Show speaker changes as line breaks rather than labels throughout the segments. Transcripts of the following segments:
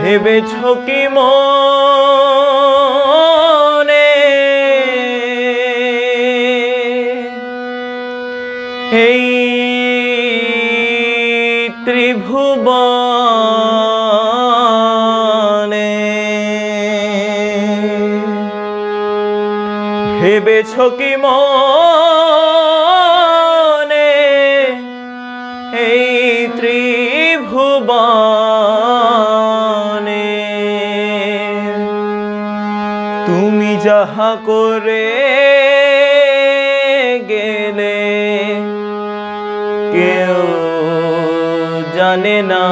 ভেবেছ কি মনে এই ত্রিভুবনে ভেবেছ কি মনে এই ত্রিভুবনে তুমি যাহা করে গেলে কেউ জানে না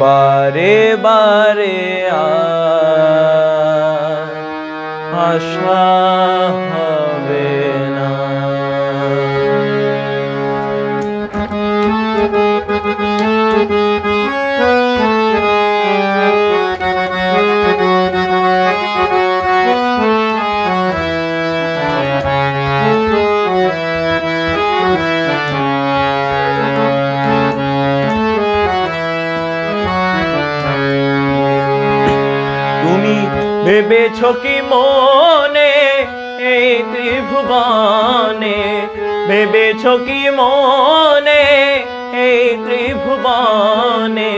বারে বারে আশা হবে না। ভেবেছ কি মনে এই ত্রিভুবনে ভেবেছ কি মনে এই ত্রিভুবনে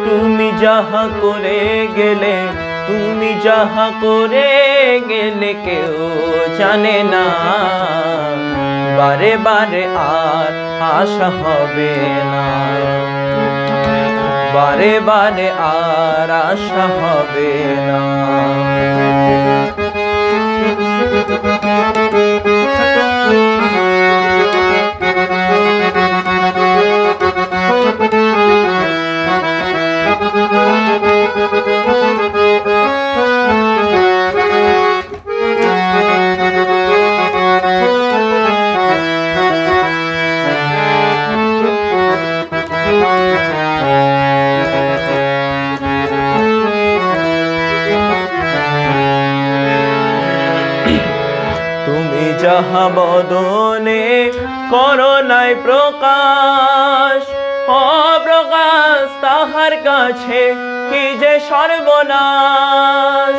তুমি যাহা করে গেলে তুমি যাহা করে গেলে কেউ জানে না বারে বারে আর আশা হবে না বারে বারে আর আশা হবে না। তুমি যাহা বদনে করো নাই প্রকাশ অপ্রকাশ তাহার কাছে কি যে সর্বনাশ।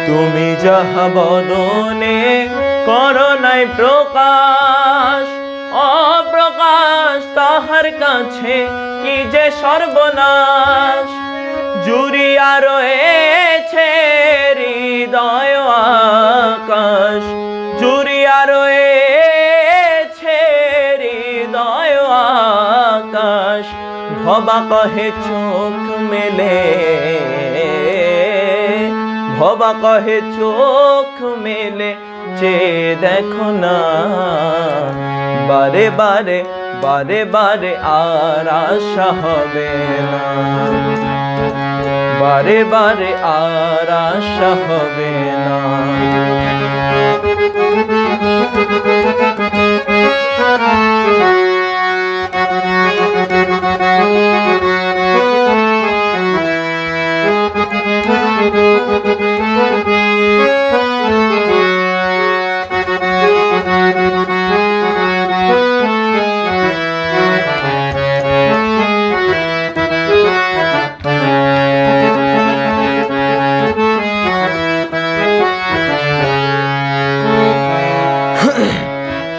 তুমি যাহা বদনে করো নাই প্রকাশ অপ্রকাশ তাহার কাছে কি যে সর্বনাশ। জুড়িয়া রয়েছে হৃদয় আকাশ জুড়িয়া রয়েছে হৃদয় আকাশ ভবা কহে চোখ মেলে ভবা কহে চোখ মেলে চেয়ে দেখো না বারে বারে বারে বারে আর আশা হবে না বারে বারে আর আশা হবে না।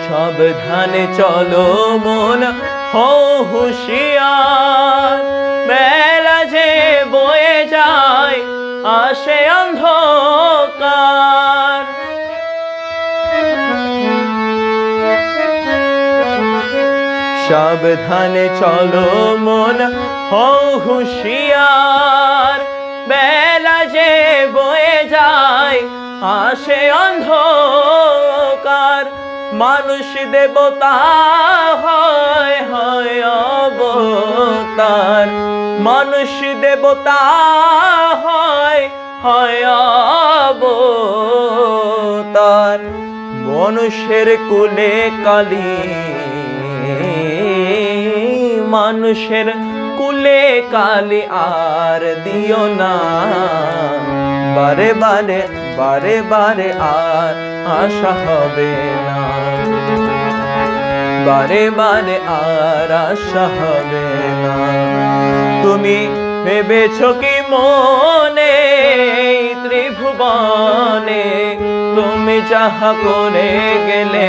সাবধানে চলো মন হও হুঁশিয়ার বেলা যে বয়ে যায় আসে অন্ধকার। সাবধানে চলো মন হও হুঁশিয়ার বেলা যে বয়ে যায় আসে অন্ধকার। মানুষ দেবতা হয় হয় অবতার মানুষ দেবতা হয় হয় অবতার। মানুষের কুলে কালী মানুষের কুলে কালী আর দিও না বারে বারে বারে বারে আর আশা হবে না, বারে বারে আর আশা হবে না। তুমি ভেবেছ কি মনে ত্রিভুবনে, তুমি যাহা করে গেলে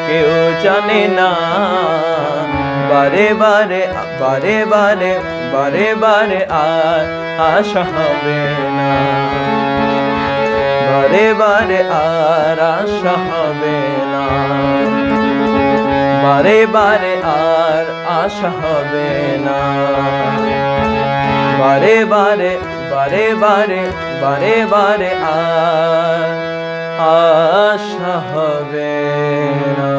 কেউ জানে না। বারে বারে বারে বারে বারে বারে আর আশা হবে না, বারে বারে আর আশা হবে না, বারে বারে আর আশা হবে না, বারে বারে বারে বারে বারে বারে আর আশা হবে না।